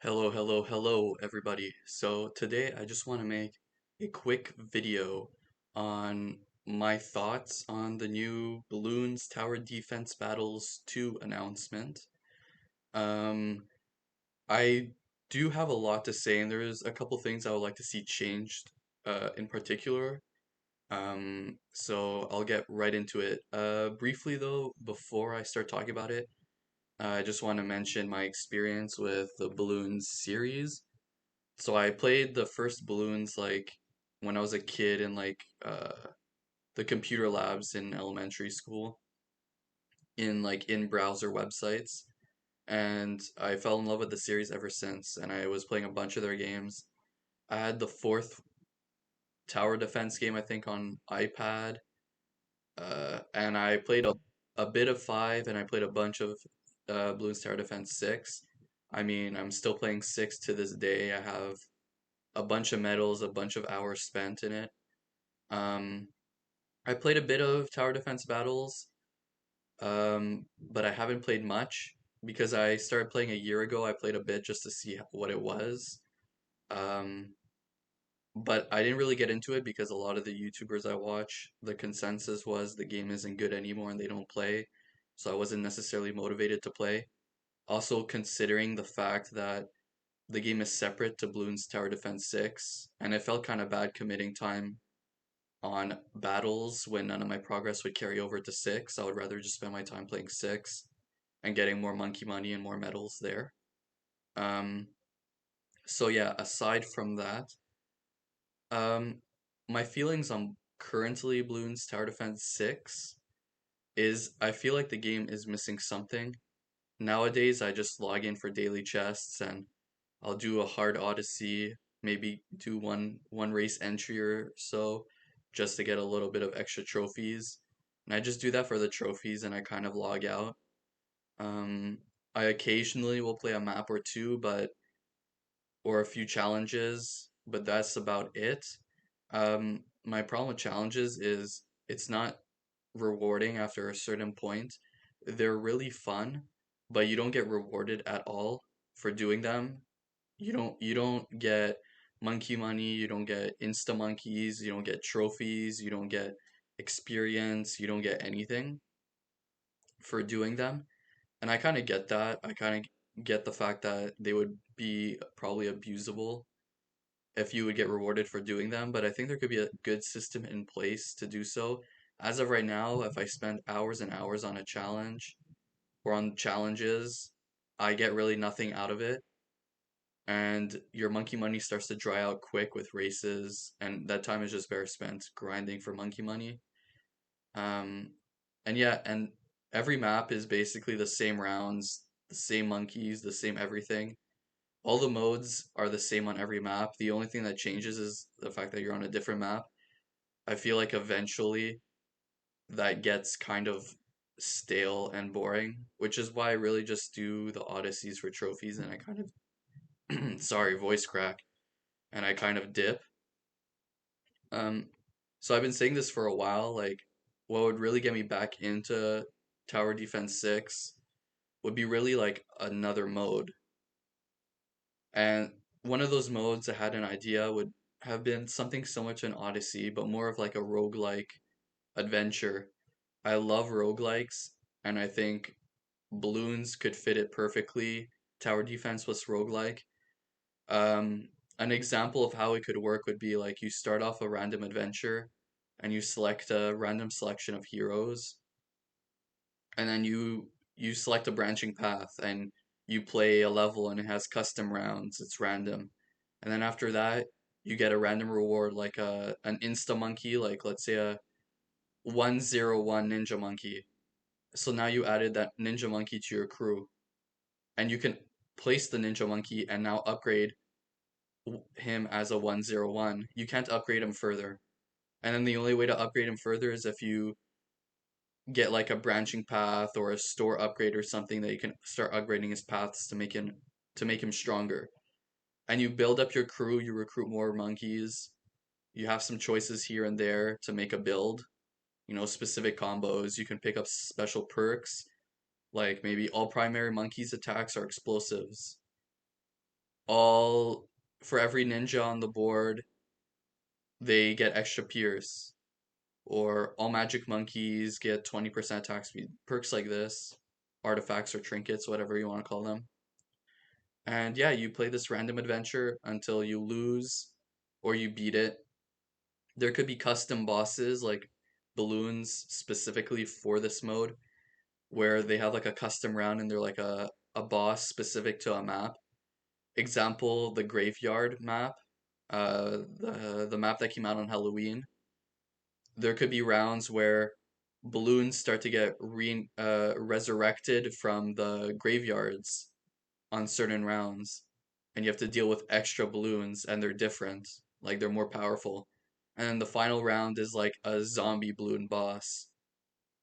Hello, hello, hello, everybody. So today I just want to make a quick video on my thoughts on the new Bloons Tower Defense Battles 2 announcement. Um, I do have a lot to say, and there's a couple things I would like to see changed, in particular. So I'll get right into it. Briefly though, before I start talking about it, I just want to mention my experience with the Bloons series. So I played the first Bloons like when I was a kid in the computer labs in elementary school in in browser websites, and I fell in love with the series ever since, and I was playing a bunch of their games. I had the fourth tower defense game I think on iPad, and I played a bit of five, and I played a bunch of Bloons Tower Defense 6. I mean, I'm still playing 6 to this day. I have a bunch of medals, a bunch of hours spent in it. Um, I played a bit of Tower Defense Battles, but I haven't played much because I started playing a year ago. I played a bit just to see what it was. Um, but I didn't really get into it because a lot of the YouTubers I watch, the consensus was the game isn't good anymore and they don't play. So I wasn't necessarily motivated to play. Also, considering the fact that the game is separate to Bloons Tower Defense 6, and it felt kind of bad committing time on battles when none of my progress would carry over to 6. I would rather just spend my time playing 6 and getting more monkey money and more medals there. Um, so yeah, aside from that, um, my feelings on currently Bloons Tower Defense 6 is I feel like the game is missing something. Nowadays, I just log in for daily chests and I'll do a hard odyssey, maybe do one race entry or so just to get a little bit of extra trophies. And I just do that for the trophies and I kind of log out. Um, I occasionally will play a map or two, but or a few challenges, but that's about it. My problem with challenges is it's not rewarding after a certain point. They're really fun, but you don't get rewarded at all for doing them. You don't get monkey money, you don't get insta monkeys, you don't get trophies, you don't get experience, you don't get anything for doing them. And I kind of get that. I kind of get the fact that they would be probably abusable if you would get rewarded for doing them, but I think there could be a good system in place to do so. As of right now, if I spend hours and hours on a challenge or on challenges, I get really nothing out of it, and your monkey money starts to dry out quick with races, and that time is just better spent grinding for monkey money. Um, and yeah, and every map is basically the same rounds, the same monkeys, the same everything. All the modes are the same on every map. The only thing that changes is the fact that you're on a different map. I feel like eventually that gets kind of stale and boring, which is why I really just do the odysseys for trophies and I kind of sorry, voice crack, and I kind of dip. Um, so I've been saying this for a while, like what would really get me back into Tower Defense 6 would be really like another mode. And one of those modes I had an idea would have been something similar to an Odyssey, but more of like a roguelike adventure. I love roguelikes, and I think Bloons could fit it perfectly. Tower defense was roguelike. Um, an example of how it could work would be like you start off a random adventure and you select a random selection of heroes, and then you select a branching path and you play a level and it has custom rounds. It's random, and then after that you get a random reward like a an insta monkey, like let's say a 101 ninja monkey. So now you added that ninja monkey to your crew, and you can place the ninja monkey and now upgrade him as a 101. You can't upgrade him further. And then the only way to upgrade him further is if you get like a branching path or a store upgrade or something that you can start upgrading his paths to make him stronger. And you build up your crew, you recruit more monkeys, you have some choices here and there to make a build, specific combos. You can pick up special perks, like maybe all primary monkeys attacks are explosives. all for every ninja on the board, they get extra peers, or all magic monkeys get 20% attack speed. Perks like this, artifacts or trinkets, whatever you want to call them. And yeah, you play this random adventure until you lose or you beat it. There could be custom bosses like Bloons specifically for this mode, where they have like a custom round and they're like a boss specific to a map. Example, the graveyard map, the map that came out on Halloween. There could be rounds where balloons start to get resurrected from the graveyards on certain rounds, and you have to deal with extra balloons, and they're different, like they're more powerful. And then the final round is like a zombie balloon boss.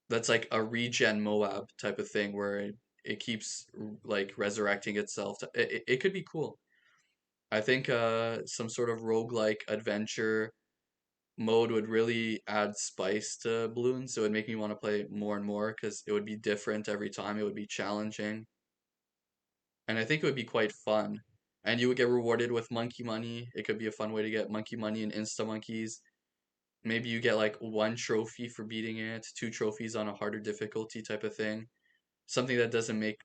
That's like a regen Moab type of thing where it keeps like resurrecting itself. It could be cool. I think some sort of roguelike adventure mode would really add spice to Bloons. So it would make me want to play more and more because it would be different every time. It would be challenging. And I think it would be quite fun. And you would get rewarded with monkey money. It could be a fun way to get monkey money and insta monkeys. Maybe you get like one trophy for beating it, two trophies on a harder difficulty type of thing. Something that doesn't make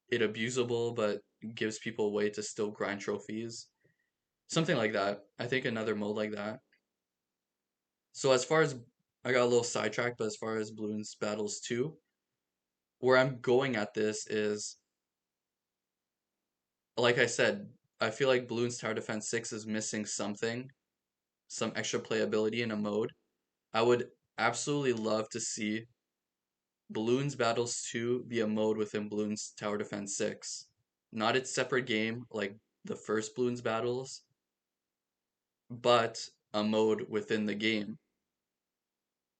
it abusable but gives people a way to still grind trophies. Something like that. I think another mode like that. So as far as I got a little sidetracked, but as far as Bloons Battles 2, where I'm going at this is, like I said, I feel like Bloons Tower Defense 6 is missing something, some extra playability in a mode. I would absolutely love to see Bloons Battles 2 be a mode within Bloons Tower Defense 6. Not its separate game like the first Bloons Battles, but a mode within the game.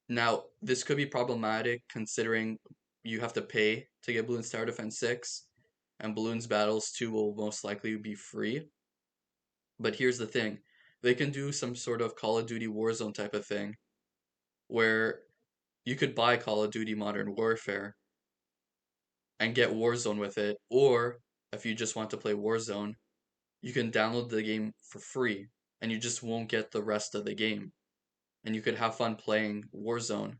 Now, this could be problematic considering you have to pay to get Bloons Tower Defense 6, and Bloons Battles 2 will most likely be free. But here's the thing, they can do some sort of Call of Duty Warzone type of thing, where you could buy Call of Duty Modern Warfare and get Warzone with it, or if you just want to play Warzone, you can download the game for free, and you just won't get the rest of the game, and you could have fun playing Warzone.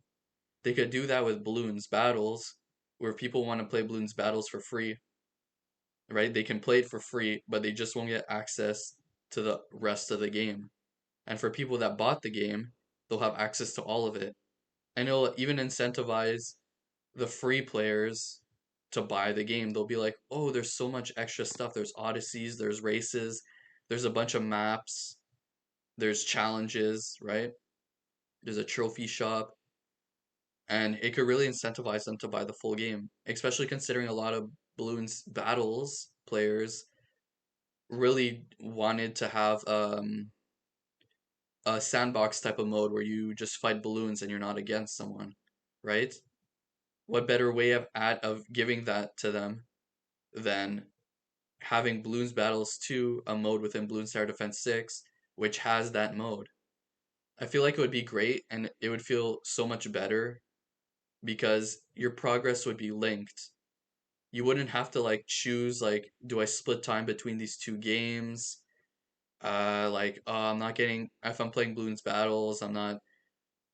They could do that with Bloons Battles, where people want to play Bloons Battles for free, right? They can play it for free, but they just won't get access to the rest of the game. And for people that bought the game, they'll have access to all of it. And it'll even incentivize the free players to buy the game. They'll be like, oh, there's so much extra stuff. There's odysseys, there's races, there's a bunch of maps, there's challenges, right? There's a trophy shop. And it could really incentivize them to buy the full game, especially considering a lot of Bloons Battles players really wanted to have a sandbox type of mode where you just fight balloons and you're not against someone, right? What better way of giving that to them than having Bloons Battles 2, a mode within Bloons Tower Defense 6, which has that mode. I feel like it would be great and it would feel so much better because your progress would be linked. You wouldn't have to like choose like, do I split time between these two games? Like, I'm not getting, if I'm playing Bloons Battles, I'm not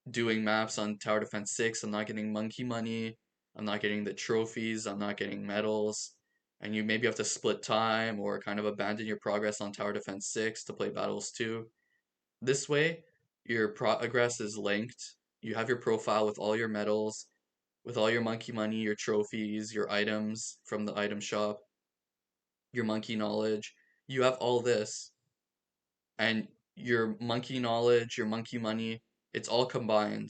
doing maps on Tower Defense 6, I'm not getting monkey money, I'm not getting the trophies, I'm not getting medals, and you maybe have to split time or kind of abandon your progress on Tower Defense 6 to play Battles 2. This way, your progress is linked. You have your profile with all your medals, with all your monkey money, your trophies, your items from the item shop, your monkey knowledge. You have all this, and your monkey knowledge, your monkey money, it's all combined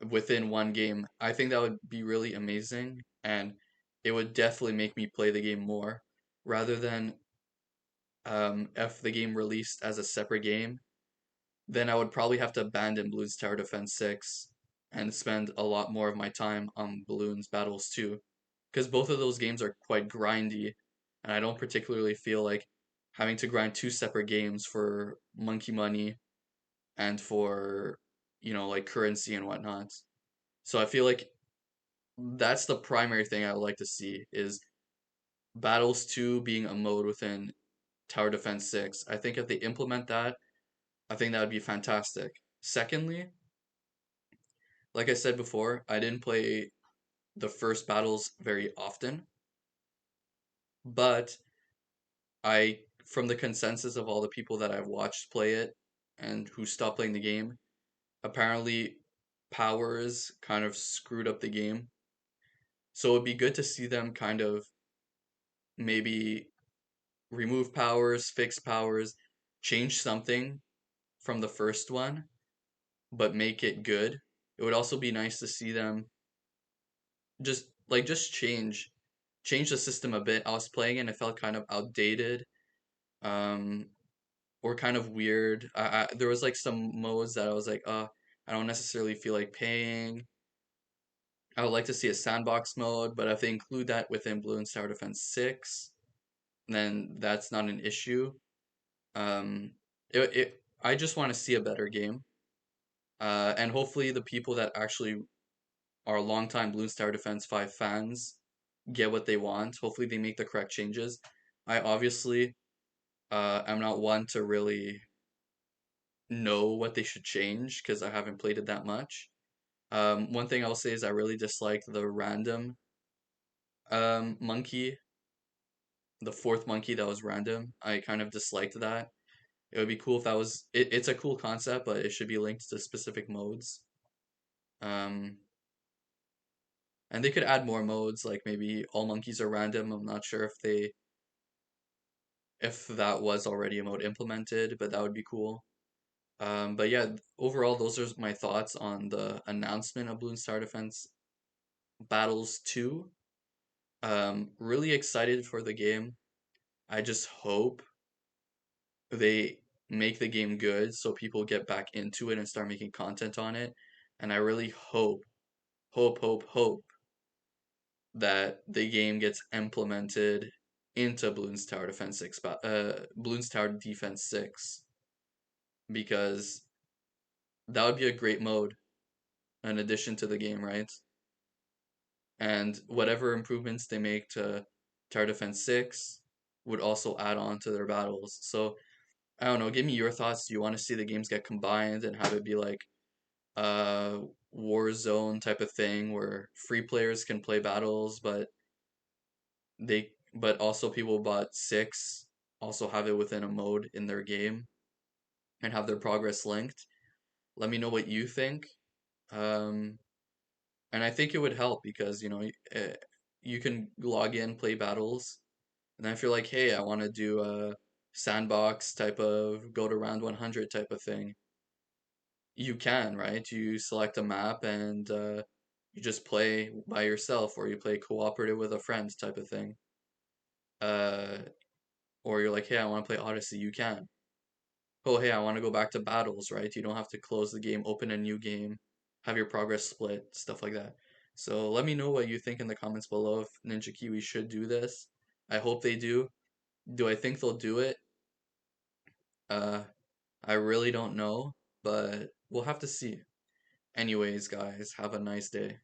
within one game. I think that would be really amazing, and it would definitely make me play the game more rather than if the game released as a separate game, then I would probably have to abandon Bloons Tower Defense 6 and spend a lot more of my time on Bloons Battles 2 because both of those games are quite grindy, and I don't particularly feel like having to grind two separate games for monkey money and for, like currency and whatnot. So I feel like that's the primary thing I would like to see is Battles 2 being a mode within Tower Defense 6. I think if they implement that, I think that would be fantastic. Secondly, like I said before, I didn't play the first battles very often, but from the consensus of all the people that I've watched play it and who stopped playing the game, apparently powers kind of screwed up the game. So it'd be good to see them kind of maybe remove powers, fix powers, change something from the first one, but make it good. It would also be nice to see them just change the system a bit. I was playing and it felt kind of outdated, um, or kind of weird. There was like some modes that I was like, I don't necessarily feel like paying. I would like to see a sandbox mode, but if they include that within Bloons Tower Defense 6, then that's not an issue. Um, I just want to see a better game. And hopefully the people that actually are longtime Bloons Tower Defense 5 fans get what they want. Hopefully they make the correct changes. I obviously am not one to really know what they should change because I haven't played it that much. One thing I'll say is I really dislike the random monkey, the fourth monkey that was random. I kind of disliked that. It would be cool if that was it's a cool concept, but it should be linked to specific modes. Um, and they could add more modes, like maybe all monkeys are random. I'm not sure if that was already a mode implemented, but that would be cool. But yeah, overall, those are my thoughts on the announcement of Bloons Tower Defense Battles 2. Really excited for the game. I just hope they make the game good so people get back into it and start making content on it. And I really hope that the game gets implemented into Bloons Tower Defense 6 because that would be a great mode in addition to the game, right? And whatever improvements they make to Tower Defense 6 would also add on to their battles. So I don't know, give me your thoughts. Do you want to see the games get combined and have it be like a Warzone type of thing where free players can play battles, but also people who bought 6 also have it within a mode in their game and have their progress linked? Let me know what you think. Um, and I think it would help because, you can log in, play battles, and then if you're like, hey, I want to do a sandbox type of go to round 100 type of thing, you can, right? You select a map and you just play by yourself, or you play cooperative with a friend type of thing. Uh, or you're like, hey, I want to play Odyssey, you can. Oh, hey, I want to go back to battles, right? You don't have to close the game, open a new game, have your progress split, stuff like that. So let me know what you think in the comments below if Ninja Kiwi should do this. I hope they do. Do I think they'll do it? Uh, I really don't know, but we'll have to see. Anyways, guys, have a nice day.